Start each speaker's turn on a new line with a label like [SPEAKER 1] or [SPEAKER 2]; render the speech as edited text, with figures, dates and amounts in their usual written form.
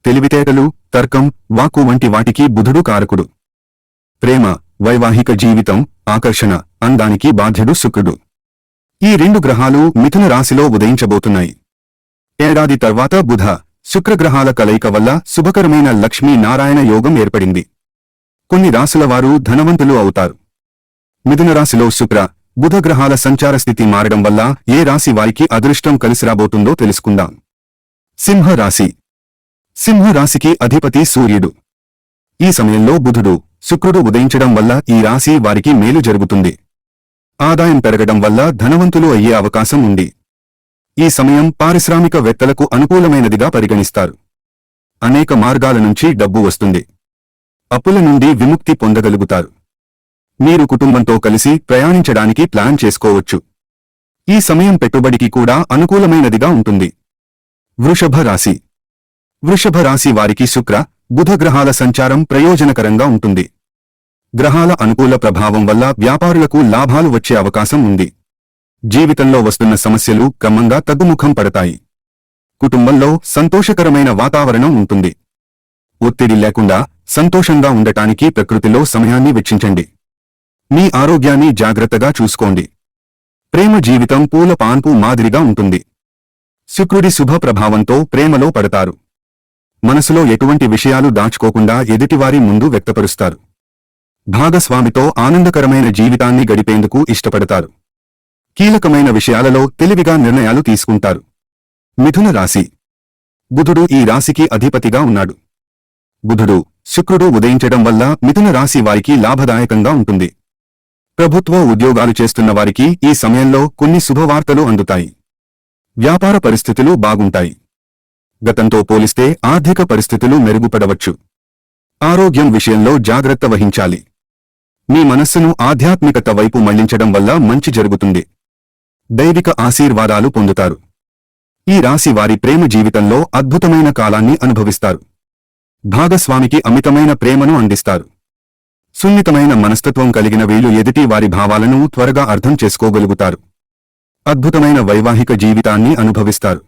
[SPEAKER 1] తెలివితేటలు, తర్కం, వాక్కు వంటి వాటికి బుధుడు కారకుడు. ప్రేమ, వైవాహిక జీవితం, ఆకర్షణ, అందానికి బాధ్యుడు శుక్రుడు. ఈ 2 గ్రహాలు మిథున రాశిలో ఉదయించబోతున్నాయి. ఏడాది తర్వాత బుధ, శుక్రగ్రహాల కలయిక వల్ల శుభకరమైన లక్ష్మీ నారాయణ యోగం ఏర్పడింది. కొన్ని రాశులవారు ధనవంతులు అవుతారు. మిథున రాశిలో శుక్ర, బుధ గ్రహాల సంచార స్థితి మారడం వల్ల ఏ రాశి వారికి అదృష్టం కలిసిరాబోతుందో తెలుసుకుందాం. సింహ రాశి. సింహ రాశికి అధిపతి సూర్యుడు. ఈ సమయంలో బుధుడు, శుక్రుడు ఉదయించడం వల్ల ఈ రాశి వారికి మేలు జరుగుతుంది. ఆదాయం పెరగడం వల్ల ధనవంతులు అయ్యే అవకాశం ఉంది. ఈ సమయం పారిశ్రామికవేత్తలకు అనుకూలమైనదిగా పరిగణిస్తారు. అనేక మార్గాల నుంచి డబ్బు వస్తుంది. అప్పుల నుండి విముక్తి పొందగలుగుతారు. మీరు కుటుంబంతో కలిసి ప్రయాణించడానికి ప్లాన్ చేసుకోవచ్చు. ఈ సమయం పెట్టుబడికి కూడా అనుకూలమైనదిగా ఉంటుంది. వృషభ రాశి. వృషభ రాశి వారికి శుక్ర, బుధ గ్రహాల సంచారం ప్రయోజనకరంగా ఉంటుంది. గ్రహాల అనుకూల ప్రభావం వల్ల వ్యాపారులకు లాభాలు వచ్చే అవకాశం ఉంది. జీవితంలో వస్తున్న సమస్యలు క్రమంగా తగ్గుముఖం పడతాయి. కుటుంబంలో సంతోషకరమైన వాతావరణం ఉంటుంది. ఒత్తిడి లేకుండా సంతోషంగా ఉండటానికి ప్రకృతిలో సమయాన్ని వెచ్చించండి. మీ ఆరోగ్యాన్ని జాగ్రత్తగా చూసుకోండి. ప్రేమ జీవితం పూల పాన్పు మాదిరిగా ఉంటుంది. శుక్రుడి శుభ ప్రభావంతో ప్రేమలో పడతారు. మనసులో ఎటువంటి విషయాలు దాచుకోకుండా ఎదుటివారి ముందు వ్యక్తపరుస్తారు. భాగస్వామితో ఆనందకరమైన జీవితాన్ని గడిపేందుకు ఇష్టపడతారు. కీలకమైన విషయాలలో తెలివిగా నిర్ణయాలు తీసుకుంటారు. మిథున రాశి. బుధుడు ఈ రాశికి అధిపతిగా ఉన్నాడు. బుధుడు, శుక్రుడు ఉదయించడం వల్ల మిథున రాశి వారికి లాభదాయకంగా ఉంటుంది. ప్రభుత్వ ఉద్యోగాలు చేస్తున్న వారికి ఈ సమయంలో కొన్ని శుభవార్తలు అందుతాయి. వ్యాపార పరిస్థితులు బాగుంటాయి. గతంతో పోలిస్తే ఆర్థిక పరిస్థితులు మెరుగుపడవచ్చు. ఆరోగ్యం విషయంలో జాగ్రత్త వహించాలి. మీ మనస్సును ఆధ్యాత్మికత వైపు మళ్లించడం వల్ల మంచి జరుగుతుంది. దైవిక ఆశీర్వాదాలు పొందుతారు. ఈ రాశి వారి ప్రేమ జీవితంలో అద్భుతమైన కాలాన్ని అనుభవిస్తారు. భాగస్వామికి అమితమైన ప్రేమను అందిస్తారు. సున్నితమైన మనస్తత్వం కలిగిన వీళ్ళు ఎదుటి వారి భావాలను త్వరగా అర్థం చేసుకోగలుగుతారు. అద్భుతమైన వైవాహిక జీవితాన్ని అనుభవిస్తారు.